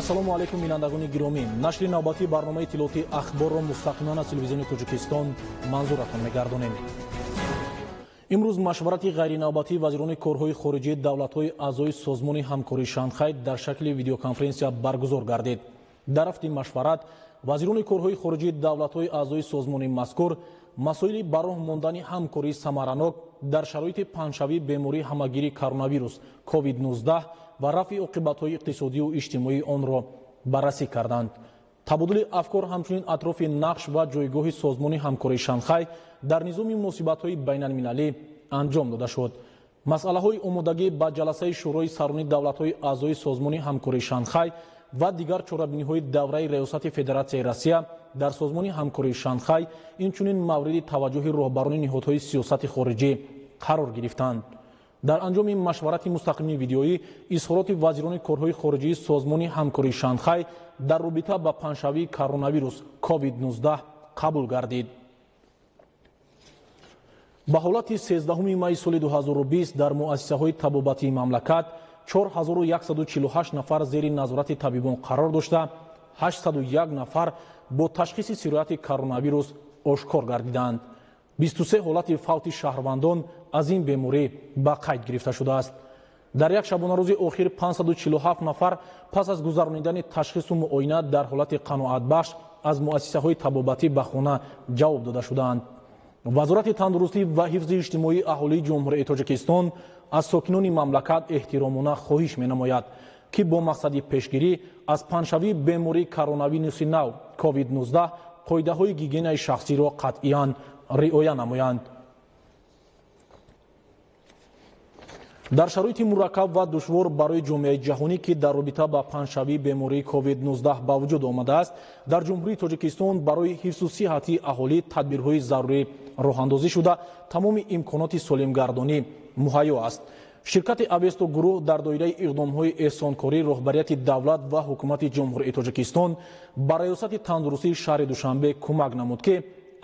ассалому алайкум бинандагони гиромӣ. Нашри навбатии барномаи иттилоъоти ахборро мустақиман аз телевизиони Тоҷикистон манзуратон мегардонем. имрӯз машварати ғайринавбатии вазирони корҳои хориҷии давлатҳои аъзои созмони ҳамкории Шанхай дар шакли видеоконференсия баргузор гардид. дар рафти машварат вазирони корҳои хориҷии давлатҳои аъзои созмони мазкур масоили бароҳ мондани ҳамкории самаранок дар шароити панҷшавии бемории ҳамагири коронавирус COVID-19 ва рафъи оқибатҳои иқтисодию иҷтимоии онро баррасӣ карданд. табодули афкор ҳамчунин атрофи нақш ва ҷойгоҳи созмони ҳамкории Шанхай дар низоми муносибатҳои байналмилалӣ анҷом дода шуд. масъалаҳои омодагӣ ба ҷаласаи шӯрои сарони давлатҳои аъзои созмони ҳамкории Шанхай ва дигар чорабиниҳои давраи Риёсати Федератсияи Россия дар созмони ҳамкории Шанхай инчунин мавриди таваҷҷӯҳи роҳбарони niҳодҳои сиёсати хориҷӣ қарор гирифтанд. дар анҷоми машварати мустақими видеоӣ изҳороти вазирони корҳои хориҷии созмони ҳамкории Шанхай дар робита ба панҷшавии коронавирус COVID-19 қабул гардид. ба ҳолати 13 майи соли 2020 дар муассисаҳои табобатии мамлакат 4148 нафар зери назорати табибон қарор дошта 801 нафар бо ташхиси сирояти коронавирус ошкор гардиданд. 23 ҳолати фавти шаҳрвандон аз ин беморӣ ба қайд гирифта шудааст. дар як шабонарӯзи охир 547 нафар пас аз гузаронидани ташхису муоина дар ҳолати қаноатбахш аз муассисаҳои табобатӣ ба хона ҷавоб дода шуданд. вазорати тандурустӣ ва ҳифзи иҷтимоии аҳолии ҷумҳурияи Тоҷикистон аз сокинони мамлакат эҳтиромона хоҳиш менамояд, ки бо мақсади пешгирӣ аз панҷшавии бемории коронавируси нав COVID-19 қоидаҳои гигиенаи шахсиро қатъиян риоя намоянд. дар шароити мураккаб ва душвор барои ҷомеаи ҷаҳонӣ, ки дар робита ба панҷшавии бемории COVID-19 ба вуҷуд омадааст, дар ҷумҳурии Тоҷикистон барои ҳифзу сиҳати аҳолӣ тадбирҳои зарурӣ роҳандозӣ шуда тамоми имконоти солимгардонӣ муҳайё аст. ширкати Авесто гурӯҳ дар доираи иқдомҳои эҳсонкорӣ роҳбарияти давлат ва ҳукумати ҷумҳурияи Тоҷикистон ба раёсати тандурустии шаҳри Душанбе кӯмак намуд, ки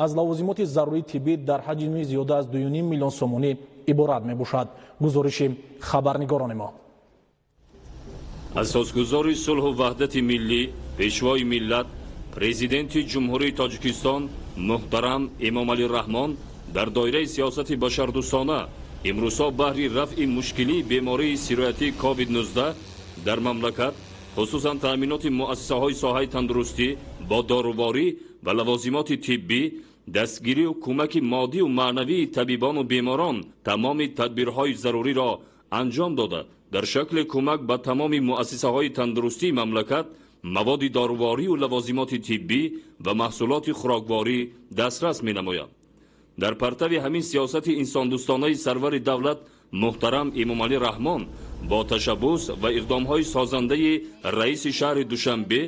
аз лавозимоти зарурии тиббӣ дар ҳаҷми зиёда аз 2.5 миллион сомонӣ иборат мебошад. гузориши хабарнигорони мо. асосгузори сулҳу ваҳдати миллӣ, пешвои миллат, президенти ҷумҳурии Тоҷикистон муҳтарам Эмомалӣ Раҳмон дар доираи сиёсати башардӯстона имрӯзҳо баҳри рафъи мушкилии бемории сироятии COVID-19 дар мамлакат, хусусан таъминоти муассисаҳои соҳаи тандурустӣ бо доруворӣ ва лавозимоти тиббӣ, дастгирию кӯмаки моддию маънавии табибону беморон тамоми тадбирҳои заруриро анҷом дода, дар шакли кӯмак ба тамоми муассисаҳои тандурустии мамлакат маводи доруворию лавозимоти тиббӣ ва маҳсулоти хӯрокворӣ дастрас менамояд. дар партави ҳамин сиёсати инсондӯстонаи сарвари давлат муҳтарам Эмомалӣ Раҳмон бо ташаббус ва иқдомҳои созандаи раиси шаҳри Душанбе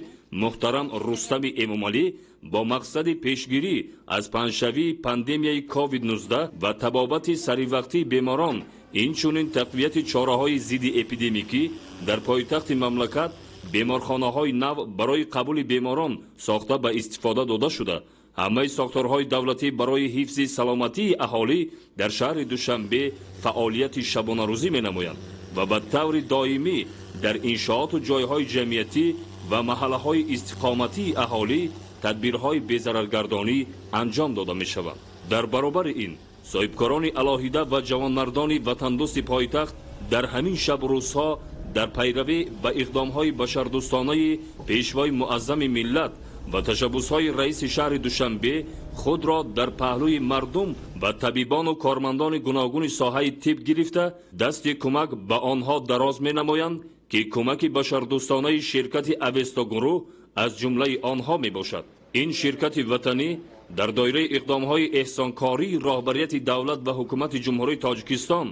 муҳтарам Рустами Эмомалӣ бо мақсади пешгирӣ аз панҷшавии пандемияи COVID-19 ва табобати саривақтии беморон, инчунин тақвияти чораҳои зидди эпидемикӣ дар пойтахти мамлакат беморхонаҳои нав барои қабули беморон сохта ба истифода дода шуда, ҳамаи сохторҳои давлатӣ барои ҳифзи саломатии аҳолӣ дар шаҳри Душанбе фаъолияти шабонарӯзӣ менамоянд ва ба таври доимӣ дар иншооту ҷойҳои ҷамъиятӣ ва маҳаллаҳои истиқоматии аҳолӣ тадбирҳои безараргардонӣ анҷом дода мешаванд. дар баробари ин соҳибкорони алоҳида ва ҷавонмардони ватандӯсти пойтахт дар ҳамин шабу рӯзҳо дар пайравӣ ба иқдомҳои башардӯстонаи пешвои муаззами миллат ва ташаббусҳои раиси шаҳри Душанбе худро дар паҳлӯи мардум ва табибону кормандони гуногуни соҳаи тиб гирифта дасти кӯмак ба онҳо дароз менамоянд, ки кӯмаки башардӯстонаи ширкати Авесто гурӯҳ аз ҷумлаи онҳо мебошад. ин ширкати ватанӣ дар доираи иқдомҳои эҳсонкории роҳбарияти давлат ва ҳукумати ҷумҳурии Тоҷикистон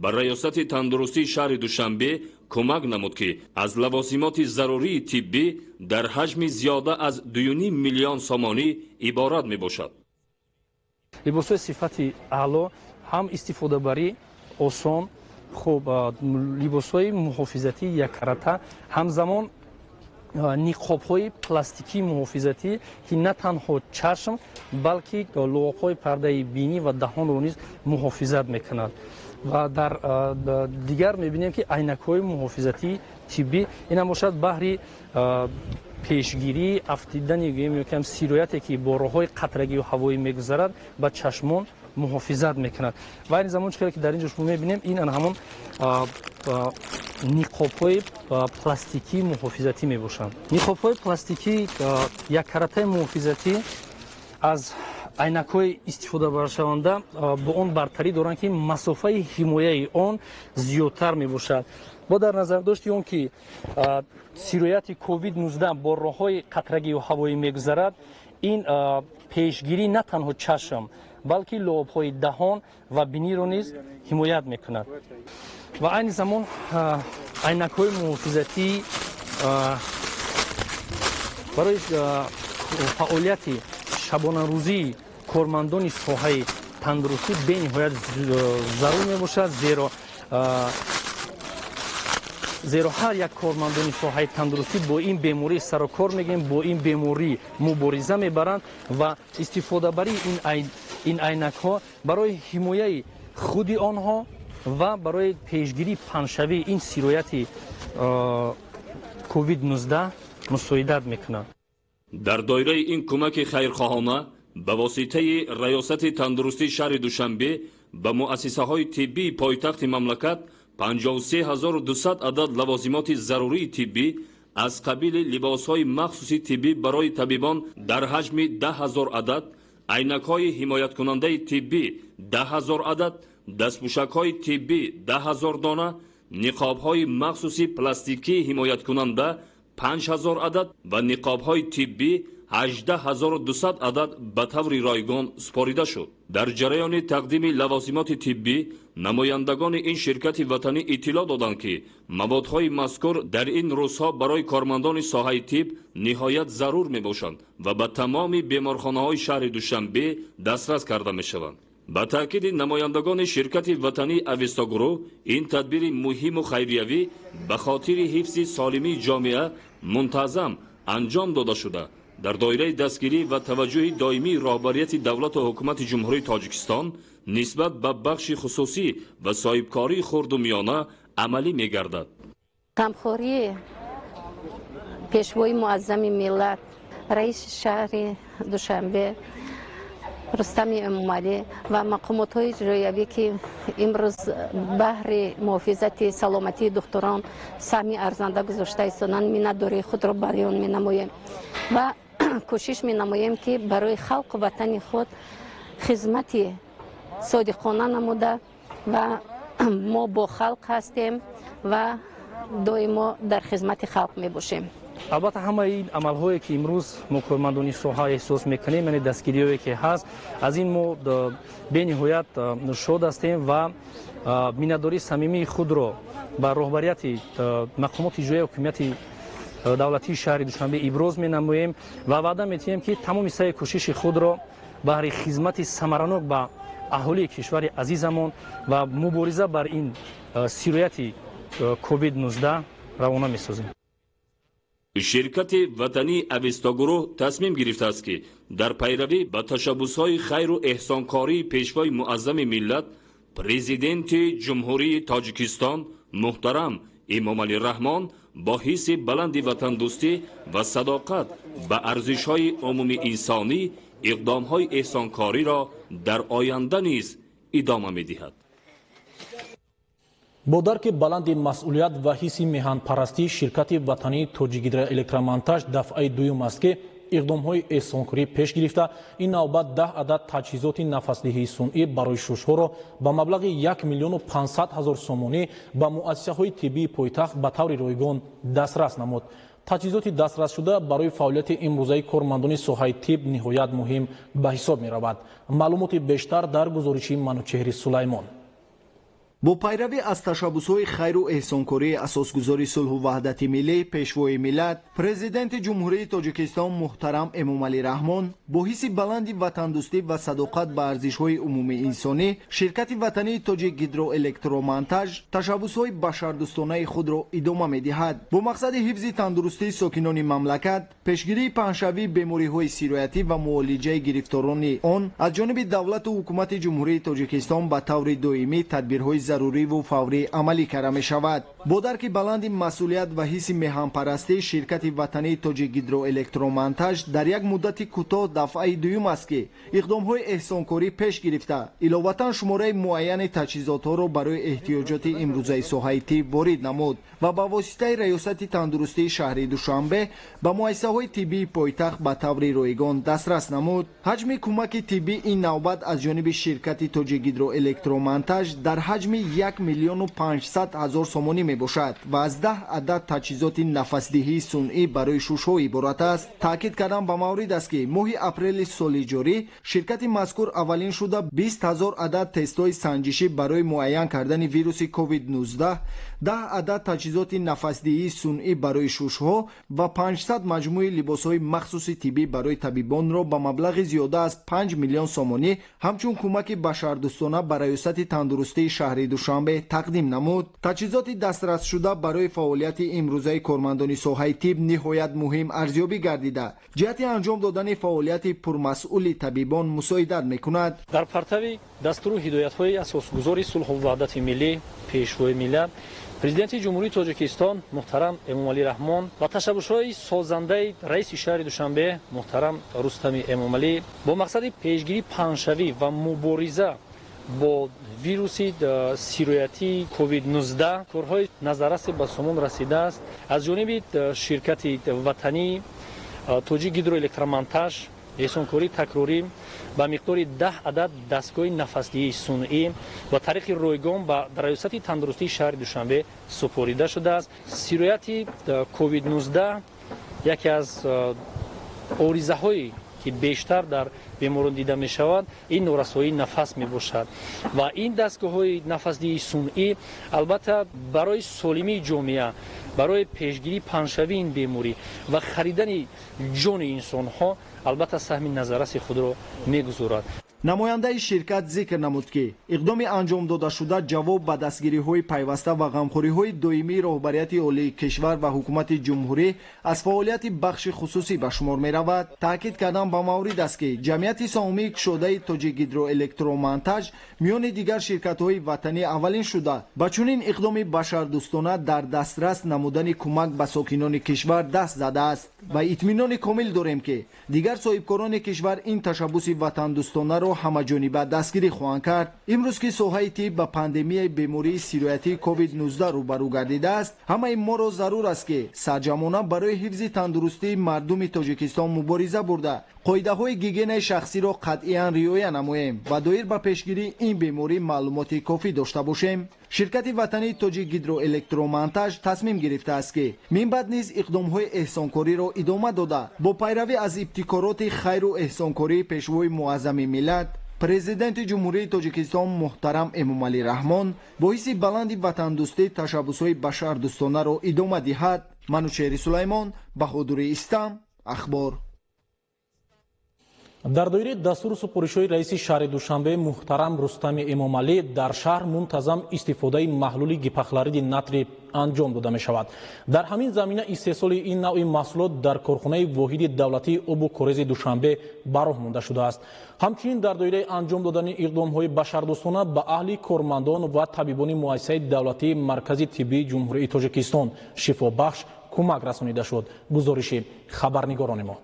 ба раёсати тандурустии шаҳри Душанбе кӯмак намуд, ки аз лавозимоти зарурии тиббӣ дар ҳаҷми зиёда аз 2.5 миллион сомонӣ иборат мебошад. либосҳои сифати аъло, ҳам истифодабарӣ осон, хуб либосҳои муҳофизатии яккарата, ҳамзамон ниқобҳои пластикии муҳофизатӣ, ки на танҳо чашм, балки луғоқҳои пардаи бинӣ ва даҳонро низ муҳофизат мекунад. ва дар дигар мебинем ки айнакҳои муҳофизатии тиббӣ инам бошад баҳри пешгирӣ афтидани гӯем сирояте ки бо роҳҳои қатрагию ҳавоӣ мегузарад ба чашмон муҳофизат мекунад. ва айни замон чиқдре ки дар ин ҷо шумо мебинем ин ҳамон ниқобҳои пластикии муҳофизатӣ мебошанд. Ниқобҳои пластикии яккаратаи муҳофизатӣ аз айнакҳои истифодабаршаванда бо он бартарӣ доранд ки масофаи ҳимояи он зиёдтар мебошад. бо дар назар дошти он ки сирояти COVID-19 бо роҳҳои қатрагию ҳавоӣ мегузарад, ин пешгирӣ на танҳо чашм, балки лӯобҳои даҳон ва биниро низ ҳимоят мекунад. ва айни замон айнакҳои муҳофизатӣ барои фаъолияти шабонарӯзии кормандони соҳаи тандурустӣ бениҳоят зарур мебошад, зеро ҳар як кормандони соҳаи тандурустӣ бо ин беморӣ сарокор мегирем, бо ин беморӣ мубориза мебаранд ва истифодабарии ин айнакҳо барои ҳимояи худи онҳо ва барои пешгирии паншавии ин сирояти COVID-19 мусоидат мекунад. дар доираи ин кӯмаки хайрхоҳона ба воситаи раёсати тандурустии шаҳри Душанбе ба муассисаҳои тиббии пойтахти мамлакат 53200 адад лавозимоти зарурии тиббӣ аз қабили либосҳои махсуси тиббӣ барои табибон дар ҳаҷми 10000 адад, айнакҳои ҳимояткунандаи тиббӣ 10000 адад, дастпӯшакҳои тиббӣ 10000 дона, ниқобҳои махсуси пластикии ҳимояткунанда 5000 адад ва ниқобҳои тиббӣ 18200 адад ба таври ройгон спорида шуд. дар ҷараёни тақдими лавозимоти тиббӣ намояндагони ин ширкати ватанӣ иттилоъ доданд ки маводҳои мазкур дар ин рӯзҳо барои кормандони соҳаи тиб ниҳоят зарур мебошанд ва ба тамоми беморхонаҳои шаҳри Душанбе дастрас карда мешаванд. ба таъкиди намояндагони ширкати ватании Авестогурӯҳ, ин тадбири муҳиму хайриявӣ ба хотири ҳифзи солимии ҷомеа мунтаззам анҷом дода шуда дар доираи дастгирӣ ва таваҷҷӯҳи доимии роҳбарияти давлату ҳукумати Ҷумҳурии Тоҷикистон нисбат ба бахши хусусӣ ва соҳибкории хурду миёна амалӣ мегардад. ғамхории пешвои муаззами миллат, раиси шаҳри Душанбе Рустами Эмомалӣ ва мақомотҳои иҷроиявӣ ки имрӯз баҳри муҳофизати саломатии духтурон саҳми арзанда гузошта истоданд, миннатдории худро баён менамоем ва кӯшиш менамоем ки барои халқу ватани худ хизмати содиқона намуда ва мо бо халқ ҳастем ва доимо дар хизмати халқ мебошем. албатта ҳамаи ин амалҳое ки имрӯз мо кормандони соҳа эҳсос мекунем, яъне дастгириҳое ки ҳаст, аз ин мо бениҳоят шод ҳастем ва миннатдории самимии худро ба роҳбарияти мақомоти иҷроии ҳокимияти давлатии шаҳри Душанбе иброз менамоем ва ваъда медиҳем ки тамоми саи кӯшиши худро баҳри хизмати самаранок ба аҳолии кишвари азизамон ва мубориза бар ин сирояти COVID-19 равона месозем. ширкати ватании Авестогурӯҳ тасмим гирифтааст ки дар пайравӣ ба ташаббусҳои хайру эҳсонкории пешвои муаззами миллат президенти Ҷумҳурии Тоҷикистон муҳтарам Эмомалӣ Раҳмон бо ҳисси баланди ватандӯстӣ ва садоқат ба арзишҳои умумии инсонӣ иқдомҳои эҳсонкориро дар оянда низ идома медиҳад. бо дарки баланди масъулият ва ҳисси меҳанпарастӣ ширкати ватании Тоҷикгидроэлектромонтаж дафъаи дуюм аст ки иқдомҳои эҳсонкорӣ пеш гирифта ин навбат 10 адад таҷҳизоти нафасдиҳии сунъӣ барои шушҳоро ба маблағи 1 млн 500 000 сомонӣ ба муассисаҳои тиббии пойтахт ба таври ройгон дастрас намуд. таҷҳизоти дастрасшуда барои фаъолияти имрӯзаи кормандони соҳаи тиб ниҳоят муҳим ба ҳисоб меравад. маълумоти бештар дар гузориши Манучеҳри Сулаймон. бо пайравӣ аз ташаббусҳои хайру эҳсонкории асосгузори сулҳу ваҳдати миллӣ пешвои миллат, президенти Ҷумҳурии Тоҷикистон муҳтарам Эмомалӣ Раҳмон бо ҳисси баланди ватандӯстӣ ва садоқат ба арзишҳои умумии инсонӣ ширкати ватании Тоҷикгидроэлектромонтаж ташаббусҳои башардӯстонаи худро идома медиҳад. бо мақсади ҳифзи тандурустии сокинони мамлакат, пешгирии паҳншавии бемориҳои сироятӣ ва муолиҷаи гирифторони он аз ҷониби давлату ҳукумати Ҷумҳурии Тоҷикистон ба таври доимӣ тадбирҳои заруриву фаврӣ амалӣ карда мешавад. бо дарки баланди масъулият ва ҳисси меҳанпарастӣ ширкати ватании тоҷикгидроэлектромонтаж дар як муддати кӯтоҳ дафъаи дуюм аст ки иқдомҳои эҳсонкорӣ пеш гирифта иловатан шумораи муайяни таҷҳизотҳоро барои эҳтиёҷоти имрӯзаи соҳаи тиб ворид намуд ва ба воситаи раёсати тандурустии шаҳри Душанбе ба муассисаҳои тиббии пойтахт ба таври ройгон дастрас намуд. ҳаҷми кӯмаки тиббӣ ин навбат аз ҷониби ширкати тоҷикгидроэлектромонтаж дар ҳаҷми 1 миллиону 500 ҳазор сомонӣ мебошад ва аз 10 адад таҷҳизоти нафасдиҳии сунъӣ барои шушҳо иборат аст. таъкид кардан ба маврид аст ки моҳи апрели соли ҷорӣ ширкати мазкур аввалин шуда 20 000 адад тестҳои санҷишӣ барои муайян кардани вируси COVID-19, 10 адад таҷҳизоти нафасдиҳии сунъӣ барои шушҳо ва 500 маҷмӯи либосҳои махсуси тиббӣ барои табибонро ба маблағи зиёда аз 5 миллион сомонӣ ҳамчун кӯмаки башардӯстона ба раёсати тандурустии шаҳри Душанбе тақдим намуд. таҷҳизоти дастрасшуда барои фаъолияти имрӯзаи кормандони соҳаи тиб ниҳоят муҳим арзёбӣ гардида ҷиҳати анҷом додани фаъолияти пурмасъули табибон мусоидат мекунад. дар партави дастуру ҳидоятҳои асосгузори сулҳу ваҳдати миллӣ пешвои миллат президенти ҷумҳурии Тоҷикистон муҳтарам Эмомалӣ Раҳмон ва ташаббусҳои созандаи раиси шаҳри Душанбе муҳтарам Рустами Эмомалӣ бо мақсади пешгирии паҳншавӣ ва мубориза бо вируси сироятии COVID-19 корҳои назаррасе ба сомон расидааст. аз ҷониби ширкати ватании Тоҷикгидроэлектромонтаж эҳсонкории такрорӣ ба миқдори 10 адад дастгоҳи нафасдиҳии сунъӣ ба тариқи ройгон ба раёсати тандурустии шаҳри Душанбе супорида шудааст. сирояти COVID-19 яке аз оризаҳои ки бештар дар беморон дида мешавад ин норасоии нафас мебошад ва ин дастгоҳҳои нафасдиҳии сунъӣ албатта барои солимии ҷомеа барои пешгирии паҳншавии ин беморӣ ва харидани ҷони инсонҳо албатта саҳми назарраси худро мегузорад. намояндаи ширкат зикр намуд ки иқдоми анҷомдодашуда ҷавоб ба дастгириҳои пайваста ва ғамхориҳои доимии роҳбарияти олии кишвар ва ҳукумати ҷумҳурӣ аз фаъолияти бахши хусусӣ ба шумор меравад. таъкид кардан ба маврид аст ки ҷамъияти саҳмии кушодаи тоҷикгидроэлектромонтаж миёни дигар ширкатҳои ватанӣ аввалин шуда ба чунин иқдоми башардӯстона дар дастрас намудани кӯмак ба сокинони кишвар даст задааст ва итминони комил дорем ки дигар соҳибкорони кишвар ин ташаббуси ватандӯстонаро ҳамаҷониба дастгирӣ хоҳанд кард. имрӯз ки соҳаи тиб ба пандемияи бемории сироятии COVID-19 рӯбарӯ гардидааст, ҳамаи моро зарур аст ки сарҷамона барои ҳифзи тандурустии мардуми Тоҷикистон мубориза бурда қоидаҳои гигиенаи шахсиро қатъиян риоя намоем ва доир ба пешгирии ин беморӣ маълумоти кофӣ дошта бошем. ширкати ватании тоҷикгидроэлектромонтаж тасмим гирифтааст ки минбаъд низ иқдомҳои эҳсонкориро идома дода бо пайравӣ аз ибтикороти хайру эҳсонкории пешвои муаззами миллат президенти ҷумҳурии Тоҷикистон муҳтарам Эмомалӣ Раҳмон бо ҳисси баланди ватандӯстӣ ташаббусҳои башардӯстонаро идома диҳад. манучери Сулаймон, Баҳодури Истам, ахбор. дар доираи дастури супоришҳои раиси шаҳри Душанбе муҳтарам Рустами Эмомалӣ дар шаҳр мунтазам истифодаи маҳлули гипохлориди натри анҷом дода мешавад. дар ҳамин замина истеҳсоли ин навъи маҳсулот дар корхонаи воҳиди давлатии обу корези Душанбе ба роҳ монда шудааст. ҳамчунин дар доираи анҷом додани иқдомҳои башардӯстона ба аҳли кормандон ва табибони муассисаи давлатии маркази тиббии ҷумҳурии Тоҷикистон шифобахш кӯмак расонида шуд. гузориши хабарнигорони мо.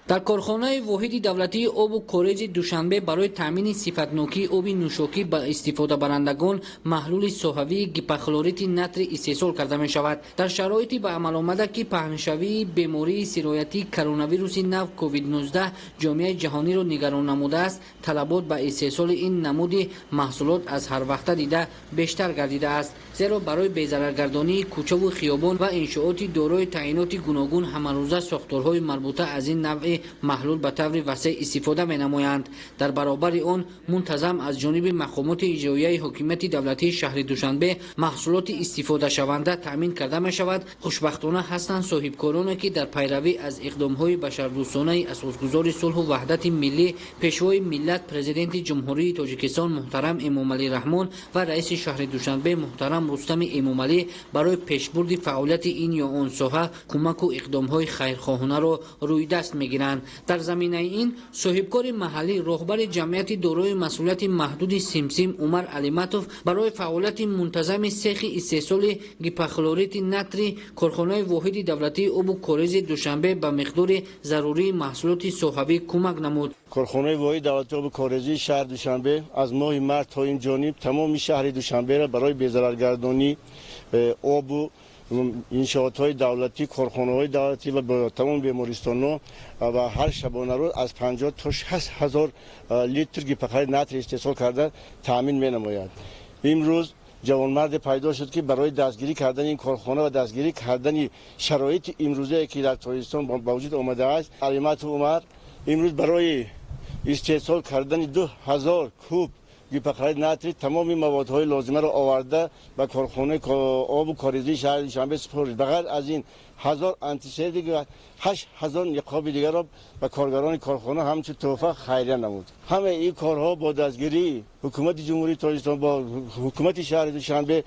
дар корхонаи воҳиди давлатии обу корези Душанбе барои таъмини сифатнокии оби нӯшокӣ ба истифодабарандагон маҳлули соҳавии гипохлорити натри истеҳсол карда мешавад. дар шароити ба амаломада ки паҳншавии бемории сироятии коронавируси нав COVID-19 ҷомеаи ҷаҳониро нигарон намудааст, талабот ба истеҳсоли ин намуди маҳсулот аз ҳарвақта дида бештар гардидааст, зеро барои безараргардонии кӯчаву хиёбон ва иншооти дорои таъиноти гуногун ҳамарӯза сохторҳои марбута аз ин навъи маҳлул ба таври васеъ истифода менамоянд. дар баробари он мунтазам аз ҷониби мақомоти иҷроияи ҳокимияти давлатии шаҳри Душанбе маҳсулоти истифодашаванда таъмин карда мешавад. хушбахтона ҳастанд соҳибкороне ки дар пайравӣ аз иқдомҳои башардӯстонаи асосгузори сулҳу ваҳдати миллӣ пешвои миллат президенти ҷумҳурии Тоҷикистон муҳтарам Эмомалӣ Раҳмон ва раиси шаҳри Душанбе муҳтарам Рустами Эмомалӣ барои пешбурди фаъолияти ин ё он соҳа кӯмаку иқдомҳои хайрхоҳонаро рӯйдаст мегиранд. меоянд. дар заминаи ин соҳибкори маҳаллӣ роҳбари ҷамъияти дорои масъулияти маҳдуди симсим Умар Алиматов барои фаъолияти мунтазами сехи истеҳсоли гипохлорити натрий корхонаи воҳиди давлатии обу коризи Душанбе ба миқдори зарурии маҳсулоти соҳавӣ кӯмак намуд. корхонаи воҳиди давлатии обу коризи шаҳри Душанбе аз моҳи март то ин ҷониб тамоми шаҳри Душанберо барои безараргардонӣ обу иншоотҳои давлатӣ, корхонаҳои давлатӣ ва тамоми бемористонҳо ва ҳар шабонарӯз аз 50 то 60 ҳазор литр гипохлорид натрий истеҳсол карда таъмин менамояд. имрӯз ҷавонмарде пайдо шуд ки барои дастгирӣ кардани ин корхона ва дастгирӣ кардани шароити имрӯзае ки дар Tojikiston ба вуҷуд омадааст, Алиматов Умар имрӯз барои истеҳсол кардани 2000 куб гипохлорид натрий тамоми маводҳои лозимаро оварда ба корхонаи обу коризии шаҳри Душанбе супорид. ба ғайр аз ин 1000 антисептик ва 8000 ниқоби дигарро ба коргарони корхона ҳамчун тӯҳфа хайрия намуд. ҳамаи ин корҳо бо дастгирии ҳукумати ҷумҳурии Тоҷикистон бо ҳукумати шаҳри Душанбе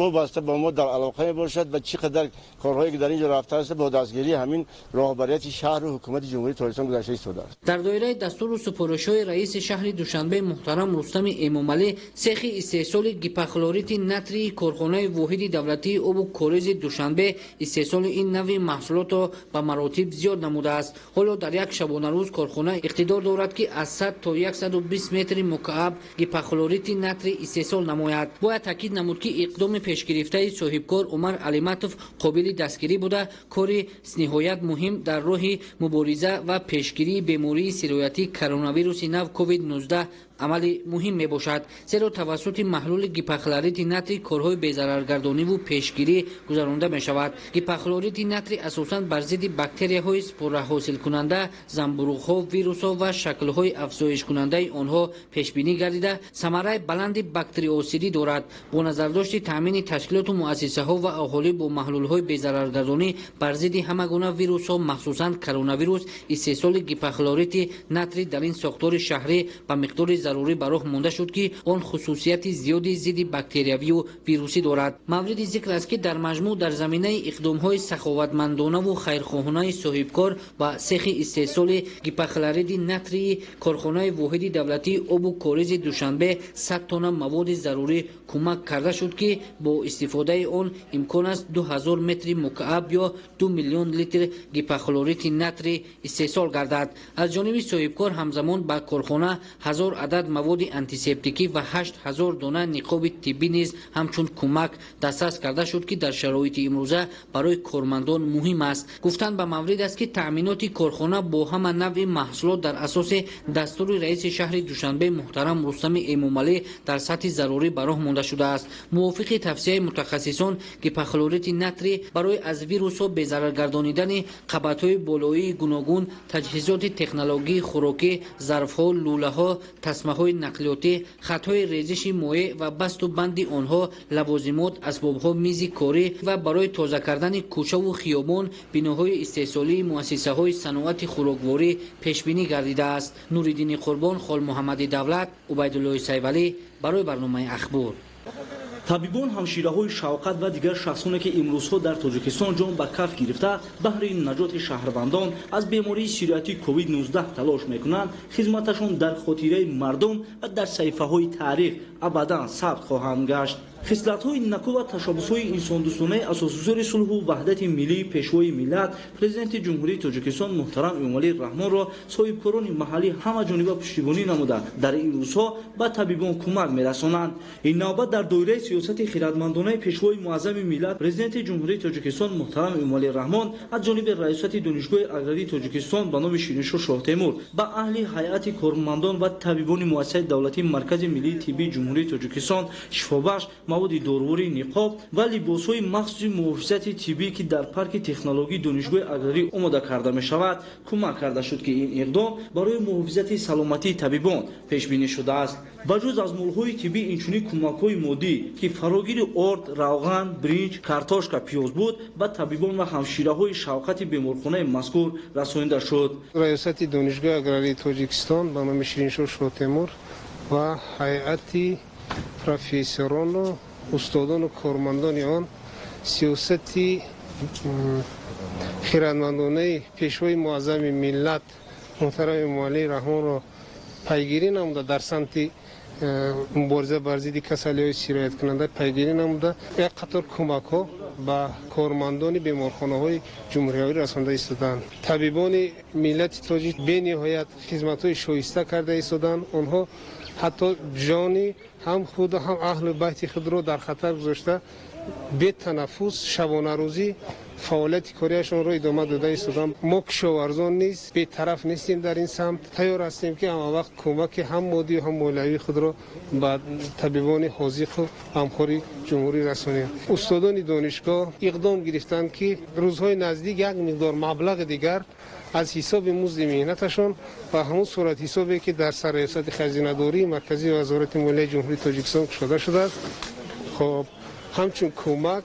вобаста ба мо дар алоқа мебошад ва чӣ қадар корҳое ки дар ин ҷо рафтааст бо дастгирии ҳамин роҳбарияти шаҳру ҳукумати ҷумҳурии Тоҷикистон гузашта истодааст. дар доираи дастуру супоришҳои раиси шаҳри Душанбе муҳтарам Рустами Эмомалӣ сехи истеҳсоли гипохлорити натрии корхонаи воҳиди давлатии обу коризи Душанбе истеҳсоли ин нави маҳсулотро ба маротиб зиёд намудааст. ҳоло дар як шабонарӯз корхона иқтидор дорад ки аз 100 то 120 метри мукааб гипохлорити натрий истеҳсол намояд. бояд таъкид намуд ки иқдоми пешгирифтаи соҳибкор Умар Алиматов қобили дастгирӣ буда кори ниҳоят муҳим дар роҳи мубориза ва пешгирии бемории сироятии коронавируси нав COVID-19 амали муҳим мебошад, зеро тавассути маҳлули гипохлорити натрий корҳои безараргардониву пешгирӣ гузаронда мешавад. гипохлорити натрий асосан бар зидди бактерияҳои спораҳосилкунанда, замбурӯғҳо, вирусҳо ва шаклҳои афзоишкунандаи онҳо пешбинӣ гардида самараи баланди бактериосидӣ дорад. бо назардошти таъмини ташкилоту муассисаҳо ва аҳолӣ бо маҳлулҳои безараргардонӣ бар зидди ҳама гуна вирусҳо махсусан коронавирус истеҳсоли гипохлорити натрий дар ин сохтори шаҳрӣ ба миқдори зарурӣ ба роҳ монда шуд ки он хусусияти зиёди зидди бактериявию вирусӣ дорад. мавриди зикр аст ки дар маҷмӯъ дар заминаи иқдомҳои саховатмандонаву хайрхоҳонаи соҳибкор ба сехи истеҳсоли гипохлориди натрии корхонаи воҳиди давлатии обу коризи Душанбе 100 тонна маводи зарурӣ кӯмак карда шуд ки бо истифодаи он имкон аст 2000 метри мукааб ё 2 миллион литр гипохлорити натрий истеҳсол гардад. аз ҷониби соҳибкор ҳамзамон ба корхона 1000 адад маводи антисептикӣ ва 8000 дона ниқоби тиббӣ низ ҳамчун кӯмак дастрас карда шуд ки дар шароити имрӯза барои кормандон муҳим аст. гуфтан ба маврид аст ки таъминоти корхона бо ҳама навъи маҳсулот дар асоси дастури раиси шаҳри Душанбе муҳтарам Рустами Эмомалӣ дар сатҳи зарурӣ ба роҳ монда шудааст. мувофиқи тавсияи мутахассисон гипохлорити натрий барои аз вирусҳо безараргардонидани қабатҳои болоии гуногун, таҷҳизоти технологии хӯрокӣ, зарфҳо, лӯлаҳо, тасмаҳои нақлиётӣ, хатҳои резиши моеъ ва басту банди онҳо, лавозимот, асбобҳо, мизи корӣ ва барои тоза кардани кӯчаву хиёбон, биноҳои истеҳсолии муассисаҳои саноати хӯрокворӣ пешбинӣ гардидааст. Нуриддини Қурбон, Холмуҳаммади Давлат, Убайдуллои Сайвалӣ барои барномаи ахбор. табибон, ҳамшираҳои шавқат ва дигар шахсоне ки имрӯзҳо дар Тоҷикистон ҷон ба каф гирифта баҳри наҷоти шаҳрвандон аз бемории сироятии COVID-19 талош мекунанд, хизматашон дар хотираи мардум ва дар саҳифаҳои таърих абадан сабт хоҳанд гашт. хислатҳои накӯ ва ташаббусҳои инсондӯстонаи асосгузори сулҳу ваҳдати миллии пешвои миллат президенти ҷумҳурии Тоҷикистон муҳтарам Эмомалӣ Раҳмонро соҳибкорони маҳаллӣ ҳамаҷониба пуштибонӣ намуда дар ин рӯзҳо ба табибон кӯмак мерасонанд. ин навбат дар доираи сиёсати хиратмандонаи пешвои муаззами миллат президенти ҷумҳурии Тоҷикистон муҳтарам Эмомалӣ Раҳмон аз ҷониби раисати донишгоҳи аграрии Тоҷикистон ба номи Шириншоҳ Шоҳтемур ба аҳли ҳайати кормандон ва табибони муассисаи давлатии Маркази миллии тиббии ҷумҳурии Тоҷикистон шифобахш маводи дорувори ниқоб ва либосҳои махсуси муҳофизати тиббӣ ки дар парки технологии донишгоҳи аграрӣ омода карда мешавад кӯмак карда шуд ки ин иқдом барои муҳофизати саломатии табибон пешбинӣ шудааст. ба ҷуз аз молҳои тиббӣ инчунин кӯмакҳои моддӣ ки фарогири орд, равған, бринҷ, картошка, пиёз буд ба табибон ва ҳамшираҳои шавқати беморхонаи мазкур расонида шуд. раисати донишгоҳи аграрии Тоҷикистон ба номи Шириншоҳ Шоҳтемур ва ҳайати профессорону устодону кормандони он сиёсати خیرمندانه پیشوای معظم ملت محترم امامعلی رحمان را پیگیری نموده در سمت مبارزه بر ضد کسالی‌های سرایت کننده پیگیری نموده. یک قطار کمک ها به کارمندان بیمارخانه‌های جمهوری رسانده ایستادند. طبیبان ملت تاجیک به نهایت خدمت‌های شایسته کرده ایستادند. آنها حتی جان هم خود و هم اهل بیت خود را در خطر گذاشته به تنفس شبانه روزی فعالیت کاریشان را ادامه داده ایستادند. ما کشاورزان نیست به طرف نیستیم، در این سمت تیار هستیم که همه وقت کمک هم مادی و هم مالی خود را به طبیبان حاذق و همکاری جمهوری رسانیم. استادان دانشگاه اقدام گرفتند که روزهای نزدیک یک مقدار مبلغ دیگر از حساب مزد مهنتشان و همون صورت حسابی که در سرریاست خزینه‌داری مرکزی وزارت مالیه جمهوری تاجیکستان کشاده شده است خب همچون کمک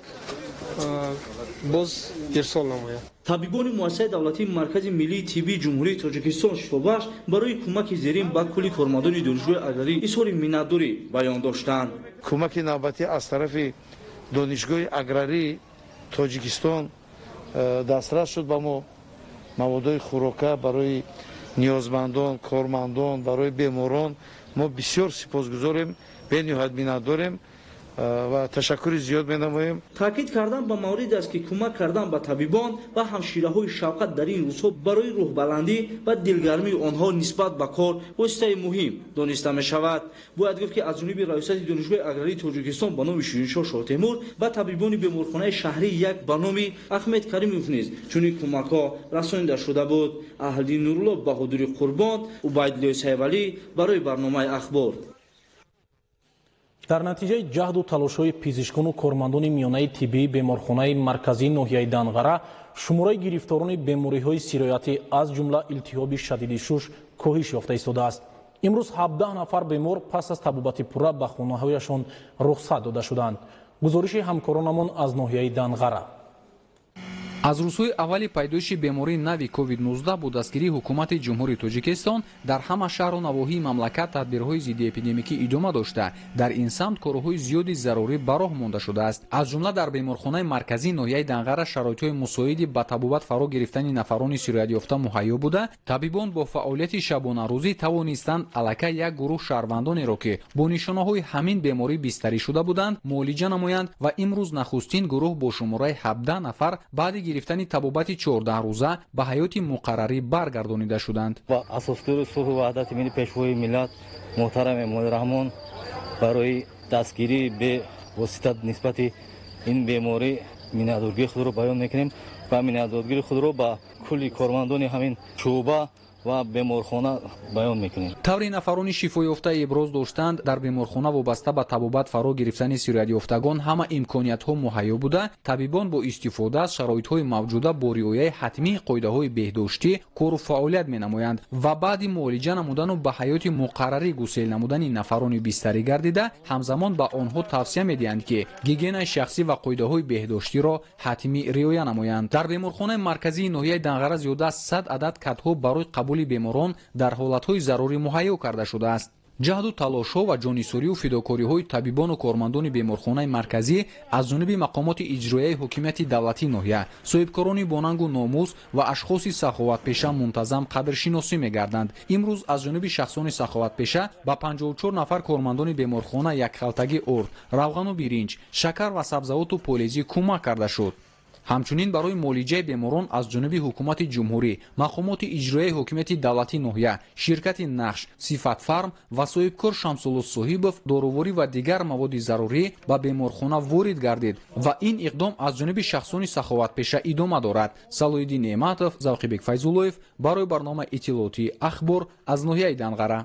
باز ارسال نماید. طبیبان مؤسسه دولتی مرکز ملی طبی جمهوری تاجیکستان شفابخش برای کمک زیرین به کلی کارمندان دانشگاه اگری اظهار منتداری بیان داشتند. کمک نوبتی از طرف دانشگاه اگراری تاجیکستان دسترس شد به ما مواد خوراکه برای نیازمندان، کارمندان، برای بیماران. ما بسیار سپاسگزاریم، به نهایت منتداریم و تشکر زیاد می‌نماییم. تاکید کردن به مورد است که کمک کردن به طبیبان و همشیره‌های شوکت در این روزها برای روح بلندی و دلگرمی آنها نسبت به کار واسطه مهم دانسته می‌شود. باید گفت که از جانب رئیس دانشگاه اگراری تاجیکستان به نام شیرینشاه شاه تیمور و طبیبان بیمارخانه شهری یک به نام احمد کریموف نیز چنین کمک‌ها رسانیده شده بود. اهلی نورالله بهادری قربان و عبیدالله سیولی برای برنامه اخبار. дар натиҷаи ҷаҳду талошҳои пизишкону кормандони миёнаи тиббии беморхонаи марказии ноҳияи данғара шумораи гирифторони бемориҳои сироятӣ аз ҷумла илтиҳоби шадиди шуш коҳиш ёфта истодааст. имрӯз 17 нафар бемор пас аз табобати пурра ба хонаҳояшон рухсат дода шуданд. гузориши ҳамкоронамон аз ноҳияи данғара. аз рӯзҳои аввали пайдоиши бемории нави COVID-19 бо дастгирии ҳукумати ҷумҳурии Тоҷикистон дар ҳама шаҳру навоҳии мамлакат тадбирҳои зидди эпидемикӣ идома дошта, дар ин самт корҳои зиёди зарурӣ ба роҳ монда шудааст. аз ҷумла дар беморхонаи марказии ноҳияи данғара шароитҳои мусоиди ба табобат фаро гирифтани нафарони сироятёфта муҳайё буда, табибон бо фаъолияти шабонарӯзӣ тавонистанд аллакай як гурӯҳ шаҳрвандонеро ки бо нишонаҳои ҳамин беморӣ бистарӣ шуда буданд муолиҷа намоянд ва имрӯз нахустин гурӯҳ бо шумораи 17 нафар баъди гирифтани табобати 14 рӯза ба ҳаёти муқаррарӣ баргардонида шуданд. ба асосдори сулҳу ваҳдати милли пешвои миллат муҳтарам эмомали раҳмон барои дастгирӣ бевосита нисбати ин беморӣ миннатдоргии худро баён мекунем ва миннатдоргии худро ба кулли кормандони ҳамин шуъба ва беморхона баён мекунем. таври нафарони шифоёфта иброз доштанд дар беморхона вобаста ба табобат фаро гирифтани сироятёфтагон ҳама имкониятҳо муҳайё буда, табибон бо истифода аз шароитҳои мавҷуда бо риояи ҳатмии қоидаҳои беҳдоштӣ кору фаъолият менамоянд ва баъди муолиҷа намудану ба ҳаёти муқаррарӣ гусел намудани нафарони бистарӣ гардида ҳамзамон ба онҳо тавсия медиҳанд ки гигиенаи шахсӣ ва қоидаҳои беҳдоштиро ҳатмӣ риоя намоянд. дар беморхонаи марказии ноҳияи данғара зиёда аз 100 адад катҳо барои қабули беморон дар ҳолатҳои зарурӣ муҳайё карда шудааст. ҷаҳду талошҳо ва ҷонисорию фидокориҳои табибону кормандони беморхонаи марказӣ аз ҷониби мақомоти иҷроияи ҳокимияти давлатии ноҳия, соҳибкорони бонангу номус ва ашхоси саховатпеша мунтазам қадршиносӣ мегарданд. имрӯз аз ҷониби шахсони саховатпеша ба 54 нафар кормандони беморхона якхалтаги орд, равғану биринҷ, шакар ва сабзавоту полезӣ кӯмак карда шуд. ҳамчунин барои муолиҷаи беморон аз ҷониби ҳукумати ҷумҳурӣ, мақомоти иҷроияи ҳокимияти давлатии ноҳия, ширкати нақш, сифатфарм ва соҳибкор Шамсулло Соҳибов дороворӣ ва дигар маводи зарурӣ ба беморхона ворид гардид ва ин иқдом аз ҷониби шахсони саховатпеша идома дорад. Салоиддин Неъматов, Завқибек Файзуллоев барои барномаи иттилоотии ахбор аз ноҳияи Данғара.